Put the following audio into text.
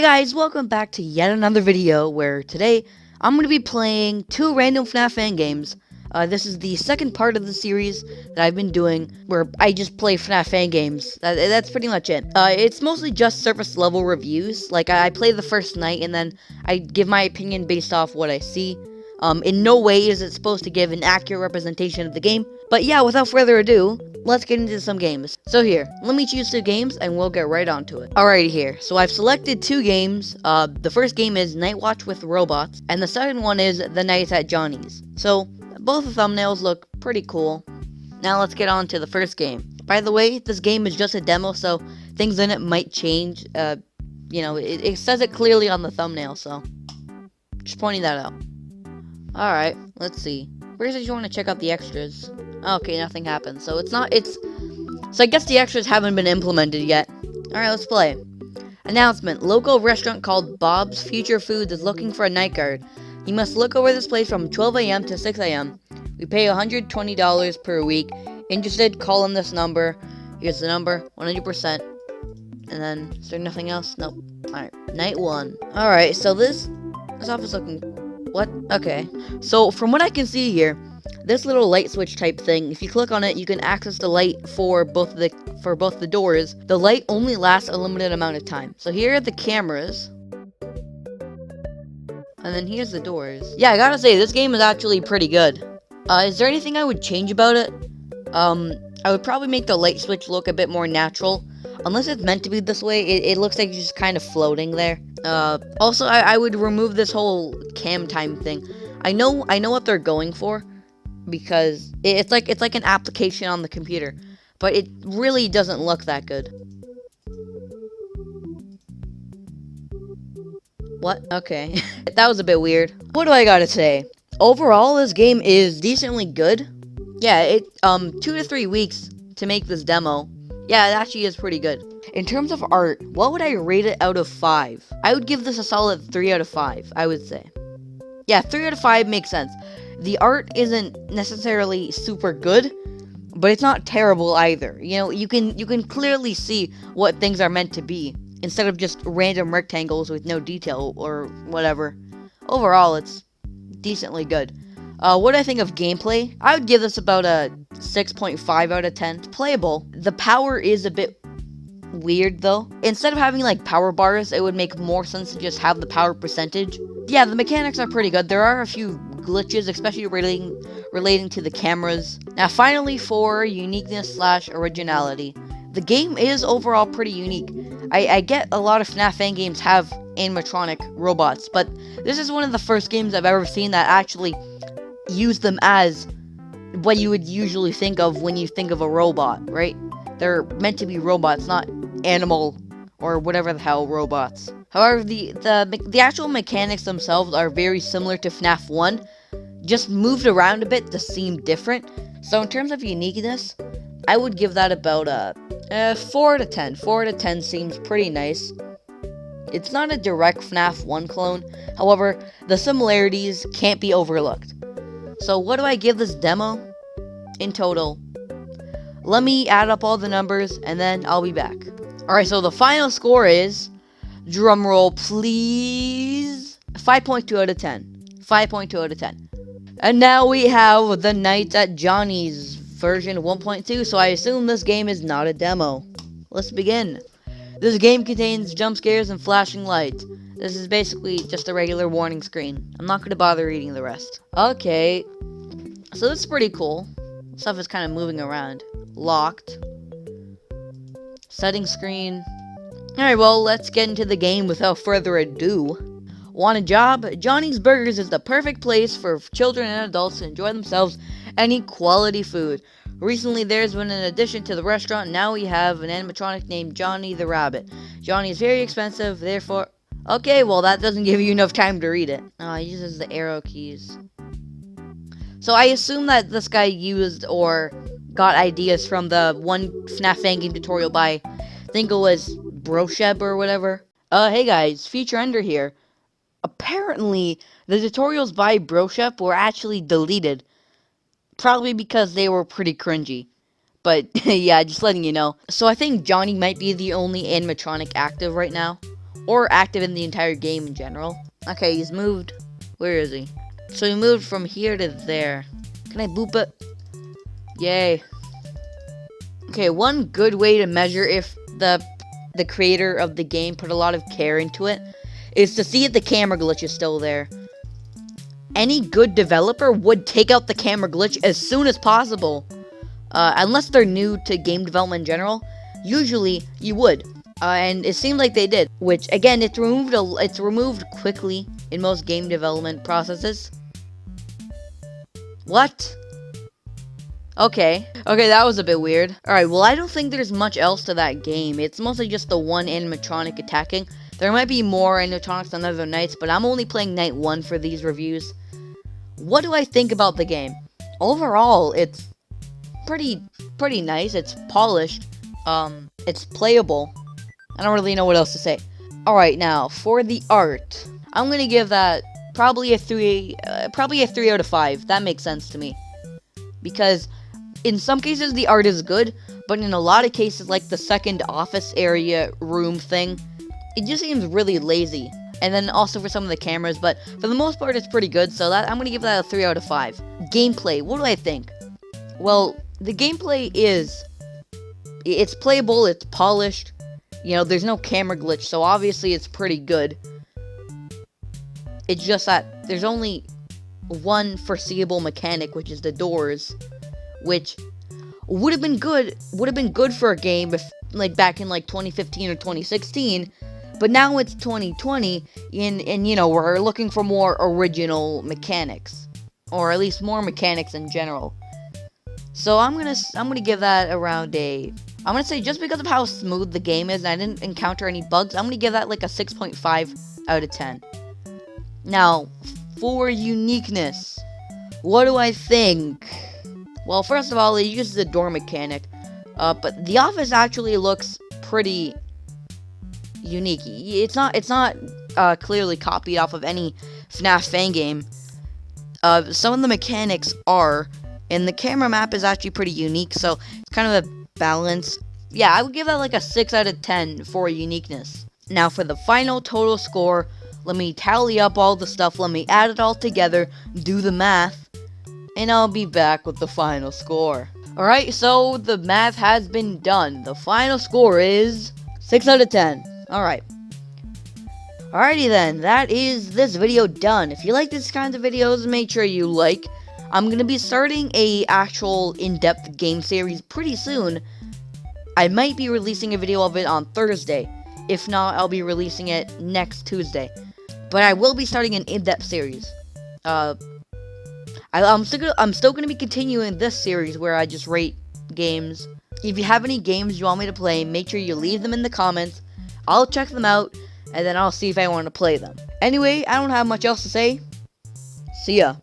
Hey guys, welcome back to yet another video where today I'm going to be playing two random FNAF fan games. This is the second part of the series that I've been doing where I just play FNAF fan games. That's pretty much it. It's mostly just surface level reviews. Like I play the first night and then I give my opinion based off what I see. In no way is it supposed to give an accurate representation of the game. But yeah, without further ado, let's get into some games. So here, let me choose two games and we'll get right onto it. Alrighty here, so I've selected two games. The first game is Night Watch with Robots, and the second one is The Night at Johnny's. So, both the thumbnails look pretty cool. Now let's get on to the first game. By the way, this game is just a demo, so things in it might change. It says it clearly on the thumbnail, so just pointing that out. Alright, let's see. Where does you want to check out the extras? Okay, nothing happened. So so I guess the extras haven't been implemented yet. Alright, let's play. Announcement. Local restaurant called Bob's Future Foods is looking for a night guard. You must look over this place from 12 a.m. to 6 a.m. We pay $120 per week. Interested? Call in this number. Here's the number. 100%. And then, is there nothing else? Nope. Alright, night one. Alright, so this office looking... What? Okay. So, from what I can see here, this little light switch type thing, if you click on it, you can access the light for both the doors. The light only lasts a limited amount of time. So here are the cameras. And then here's the doors. Yeah, I gotta say, this game is actually pretty good. Is there anything I would change about it? I would probably make the light switch look a bit more natural. Unless it's meant to be this way, it looks like it's just kind of floating there. Also, I would remove this whole cam time thing. I know what they're going for, because it's like an application on the computer, but it really doesn't look that good. What? Okay. That was a bit weird. What do I gotta say? Overall, this game is decently good. Yeah, it 2 to 3 weeks to make this demo. Yeah, it actually is pretty good. In terms of art, what would I rate it out of 5? I would give this a solid 3 out of 5, I would say. Yeah, 3 out of 5 makes sense. The art isn't necessarily super good, but it's not terrible either. You know, you can clearly see what things are meant to be, instead of just random rectangles with no detail or whatever. Overall, it's decently good. What do I think of gameplay? I would give this about a 6.5 out of 10. It's playable. The power is a bit weird though. Instead of having like power bars, it would make more sense to just have the power percentage. Yeah, the mechanics are pretty good. There are a few glitches, especially relating to the cameras. Now finally, for uniqueness / originality. The game is overall pretty unique. I get a lot of FNAF fan games have animatronic robots, but this is one of the first games I've ever seen that actually use them as what you would usually think of when you think of a robot, right? They're meant to be robots, not animal or whatever the hell robots. However, the actual mechanics themselves are very similar to FNAF 1, just moved around a bit to seem different. So in terms of uniqueness, I would give that about a 4 out of 10. 4 out of 10 seems pretty nice. It's not a direct FNAF 1 clone, however, the similarities can't be overlooked. So what do I give this demo in total? Let me add up all the numbers and then I'll be back. Alright, so the final score is, drumroll please, 5.2 out of 10. 5.2 out of 10. And now we have The Night at Johnny's version 1.2, so I assume this game is not a demo. Let's begin. This game contains jump scares and flashing lights. This is basically just a regular warning screen. I'm not going to bother reading the rest. Okay, so this is pretty cool. Stuff is kind of moving around. Locked. Setting screen. Alright, well, let's get into the game without further ado. Want a job? Johnny's Burgers is the perfect place for children and adults to enjoy themselves and eat quality food. Recently, there's been an addition to the restaurant. Now we have an animatronic named Johnny the Rabbit. Johnny is very expensive, therefore... Okay, well, that doesn't give you enough time to read it. He uses the arrow keys. So I assume that this guy used or got ideas from the one FNAF fan game tutorial by, I think it was Brosheb or whatever. Hey guys, Future Ender here. Apparently, the tutorials by Brosheb were actually deleted. Probably because they were pretty cringy. But, yeah, just letting you know. So I think Johnny might be the only animatronic active right now. or active in the entire game in general. Okay, he's moved. Where is he? So he moved from here to there. Can I boop it? Yay. Okay, one good way to measure if the creator of the game put a lot of care into it is to see if the camera glitch is still there. Any good developer would take out the camera glitch as soon as possible. Unless they're new to game development in general, usually you would. And it seemed like they did, which again, it's removed quickly in most game development processes. What? Okay, that was a bit weird. Alright, well, I don't think there's much else to that game. It's mostly just the one animatronic attacking. There might be more animatronics on other nights, but I'm only playing night 1 for these reviews. What do I think about the game? Overall, it's pretty nice. It's polished. It's playable. I don't really know what else to say. Alright, now, for the art, I'm gonna give that probably a 3 out of 5. That makes sense to me. Because in some cases the art is good, but in a lot of cases, like the second office area room thing, it just seems really lazy. And then also for some of the cameras, but for the most part it's pretty good, so I'm gonna give that a 3 out of 5. Gameplay, what do I think? Well, the gameplay it's playable, it's polished, you know, there's no camera glitch, so obviously it's pretty good. It's just that there's only one foreseeable mechanic, which is the doors, which would have been good for a game if, like, back in like 2015 or 2016, but now it's 2020 and you know, we're looking for more original mechanics, or at least more mechanics in general. So I'm gonna give that around I'm gonna say, just because of how smooth the game is and I didn't encounter any bugs, I'm gonna give that like a 6.5 out of 10. Now, for uniqueness, what do I think? Well, first of all, it uses the door mechanic, but the office actually looks pretty unique. It's not clearly copied off of any FNAF fan game. Some of the mechanics are, and the camera map is actually pretty unique, so it's kind of a balance. Yeah, I would give that like a 6 out of 10 for uniqueness. Now, for the final total score, let me tally up all the stuff, let me add it all together, do the math, and I'll be back with the final score. Alright, so the math has been done. The final score is 6 out of 10. Alright. Alrighty then, that is this video done. If you like these kinds of videos, make sure you like. I'm going to be starting a actual in-depth game series pretty soon. I might be releasing a video of it on Thursday. If not, I'll be releasing it next Tuesday. But I will be starting an in-depth series. I'm still going to be continuing this series where I just rate games. If you have any games you want me to play, make sure you leave them in the comments. I'll check them out, and then I'll see if I want to play them. Anyway, I don't have much else to say. See ya.